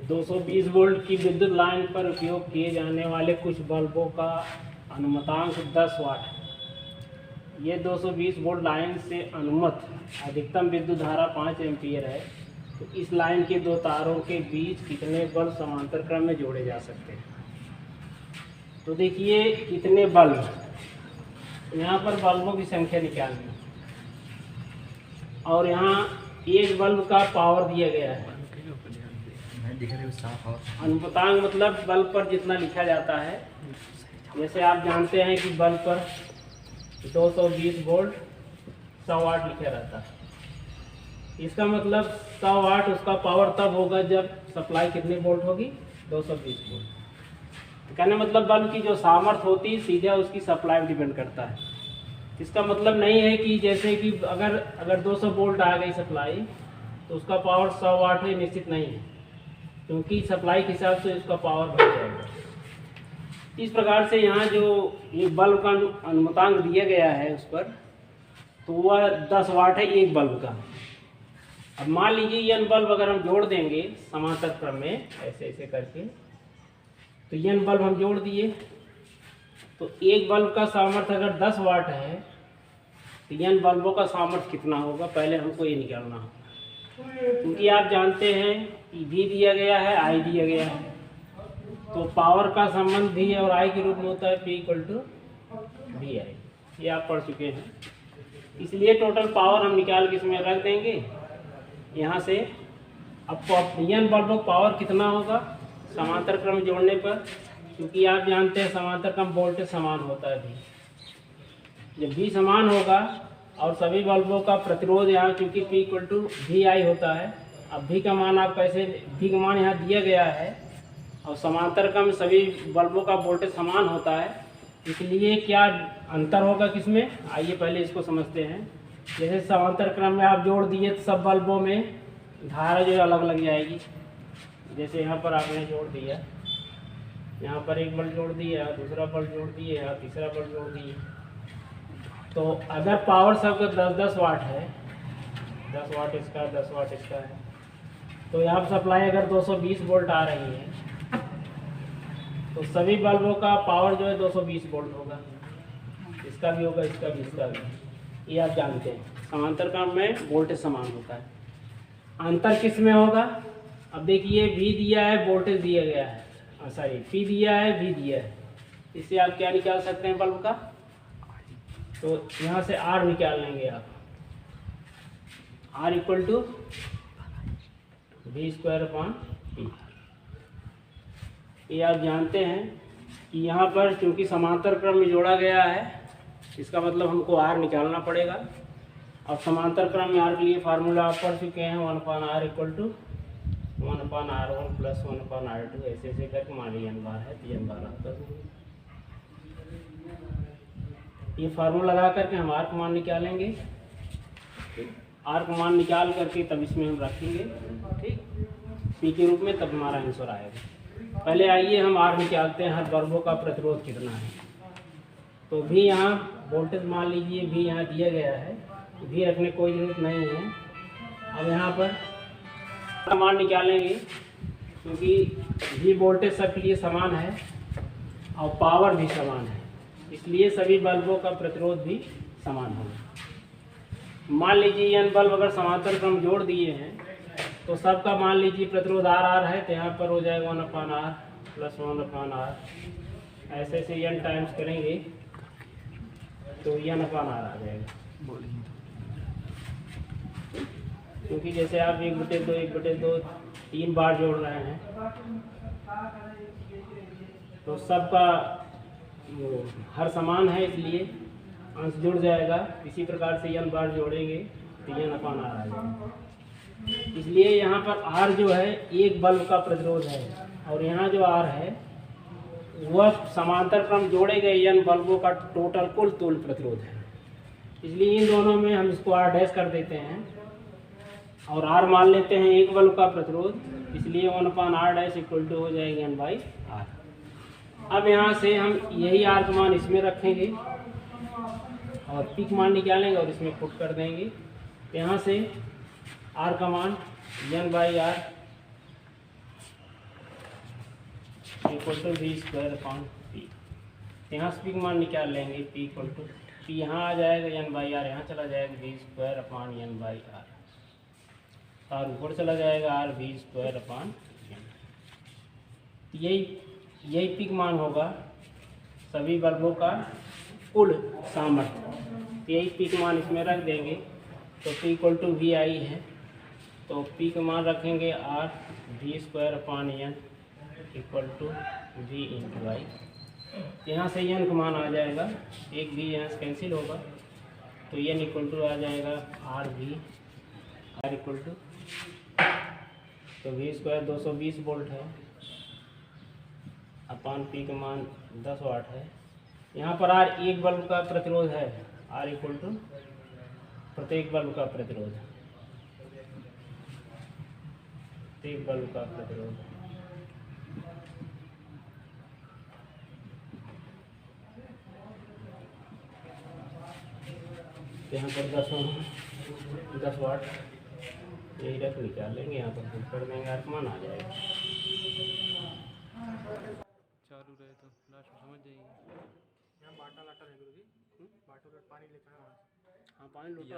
220 volt की विद्युत line पर उपयोग किए जाने वाले कुछ बल्बों का अनुमतांक 10 वाट है। ये 220 वोल्ट लाइन से अनुमत अधिकतम विद्युत धारा 5 एम्पीयर है। तो इस लाइन के दो तारों के बीच कितने बल्ब समांतर क्रम में जोड़े जा सकते हैं? तो देखिए कितने बल्ब, यहाँ पर बल्बों की संख्या निकालनी और यहाँ एक बल्ब का पावर दिया गया है। अनुपातांक मतलब बल्ब पर जितना लिखा जाता है। जैसे आप जानते हैं कि बल्ब पर 220 वोल्ट 100 वाट लिखा रहता है। इसका मतलब 100 वाट उसका पावर तब होगा जब सप्लाई कितने वोल्ट होगी? 220 वोल्ट। कहने मतलब बल्ब की जो सामर्थ्य होती है सीधे उसकी सप्लाई में डिपेंड करता है। इसका मतलब नहीं है कि जैसे कि अगर 200 वोल्ट आ गई सप्लाई तो उसका पावर 100 वाट है, निश्चित नहीं है, क्योंकि सप्लाई के हिसाब से उसका पावर बढ़ जाएगा। इस प्रकार से यहाँ जो ये बल्ब का अनुमतांक दिया गया है उस पर, तो वह 10 वाट है एक बल्ब का। अब मान लीजिए ये बल्ब अगर हम जोड़ देंगे समांतर क्रम में ऐसे ऐसे करके, तो ये बल्ब हम जोड़ दिए तो एक बल्ब का सामर्थ्य अगर 10 वाट है तो ये बल्बों का सामर्थ्य कितना होगा, पहले हमको ये निकालना होगा। क्योंकि आप जानते हैं कि V दिया गया है, I दिया गया है, तो पावर का संबंध भी और I के रूप में होता है P = VI। ये आप पढ़ चुके हैं। इसलिए टोटल पावर हम निकाल के इसमें रख देंगे यहाँ से। अब यन बल्बों का पावर कितना होगा समांतर क्रम जोड़ने पर, क्योंकि आप जानते हैं समांतर क्रम वोल्टेज समान होता है भी। जब भी समान होगा और सभी बल्बों का प्रतिरोध यहाँ क्योंकि P = VI होता है। अब भी का मान आप कैसे, भी का मान यहाँ दिया गया है और समांतर क्रम सभी बल्बों का वोल्टेज समान होता है, इसलिए क्या अंतर होगा किसमें, आइए पहले इसको समझते हैं। जैसे समांतर क्रम में आप जोड़ दिए तो सब बल्बों में धारा जो है अलग अलग जाएगी। जैसे यहाँ पर आपने जोड़ दिया, यहाँ पर एक बल्ब जोड़ दिया, दूसरा बल्ब जोड़ दिए, यहाँ तीसरा बल्ब जोड़ दिए। तो अगर पावर सबका 10-10 वाट है, 10 वाट इसका 10 वाट इसका है, तो यहाँ पर सप्लाई अगर 220 वोल्ट आ रही है तो सभी बल्बों का पावर जो है 220 वोल्ट होगा। इसका भी होगा, इसका भी, इसका भी। ये आप जानते हैं समांतर क्रम में वोल्टेज समान होता है। अंतर किस में होगा? अब देखिए V दिया है, वोल्टेज दिया गया है, सॉरी P दिया है, V दिया है। इससे आप क्या निकाल सकते हैं बल्ब का? तो यहाँ से R निकाल लेंगे आप। R = V²/P। ये आप जानते हैं कि यहाँ पर क्योंकि समांतर क्रम में जोड़ा गया है, इसका मतलब हमको R निकालना पड़ेगा। और समांतर क्रम में R के लिए फार्मूला आप पढ़ चुके हैं, 1/R = 1/R1 + 1/R2। ऐसे ऐसे करके मान लीजिए n बार है तो n बार आता है। ये फार्मूला लगा करके हम R का मान निकालेंगे। R का मान निकाल करके तब इसमें हम रखेंगे, ठीक, P के रूप में, तब हमारा आंसर आएगा। पहले आइए हम R निकालते हैं, हर बल्बों का प्रतिरोध कितना है। तो भी यहाँ वोल्टेज मान लीजिए भी यहाँ दिया गया है, भी रखने की कोई ज़रूरत नहीं है। अब यहाँ पर मान निकालेंगे क्योंकि भी वोल्टेज सबके लिए समान है और पावर भी समान है, इसलिए सभी बल्बों का प्रतिरोध भी समान होगा। मान लीजिए n बल्ब अगर समांतर क्रम जोड़ दिए हैं तो सबका मान लीजिए प्रतिरोध R है, तो यहाँ पर हो जाएगा 1/R + 1/R। ऐसे ऐसे n टाइम्स करेंगे तो n/R आ जाएगा। क्योंकि जैसे आप 1/2 1/2 3 बार जोड़ रहे हैं तो सबका हर समान है, इसलिए अंश जुड़ जाएगा। इसी प्रकार से n बार जोड़ेंगे तो n/R आ जाएगा। इसलिए यहाँ पर R जो है एक बल्ब का प्रतिरोध है और यहाँ जो R है वह समांतर क्रम जोड़े गए n बल्बों का टोटल कुल प्रतिरोध है। इसलिए इन दोनों में हम इसको R' कर देते हैं और R मान लेते हैं एक बल्ब का प्रतिरोध, इसलिए 1/R' = हो जाएगा n/R। अब यहाँ से हम यही R का मान इसमें रखेंगे और P का मान निकालेंगे और इसमें पुट कर देंगे। तो यहाँ से R का मान n/R equal to V square upon P. यहाँ से पी का मान निकाल लेंगे, पी इक्वल टू पी यहाँ आ जाएगा एन बाई आर, यहाँ चला जाएगा V square upon N by R ऊपर चला जाएगा R V square upon N. यही पी का मान होगा सभी बल्बों का कुल सामर्थ्य। यही पी का मान इसमें रख देंगे तो P equal to V I है, तो पी का मान रखेंगे R V square upon N equal to V into I. यहाँ से एन का मान आ जाएगा, एक भी यहाँ से कैंसिल होगा तो एन इक्वल टू आ जाएगा आर इक्वल टू, तो वी स्क्वायर 220 वोल्ट है अपॉन पी का मान 10 वाट है। यहाँ पर आर एक बल्ब का प्रतिरोध है, आर इक्वल टू प्रत्येक बल्ब का प्रतिरोध, प्रत्येक बल्ब का प्रतिरोध। यहाँ पर 10 वाट यही रख निकाल लेंगे, यहाँ पर पुट कर देंगे, आसमान आ जाएगा। चालू रहे तो लास्ट में समझ जाइए। यहाँ बाटल आटा है गुरु जी, बाटल पानी लेकर, हाँ पानी लोटा।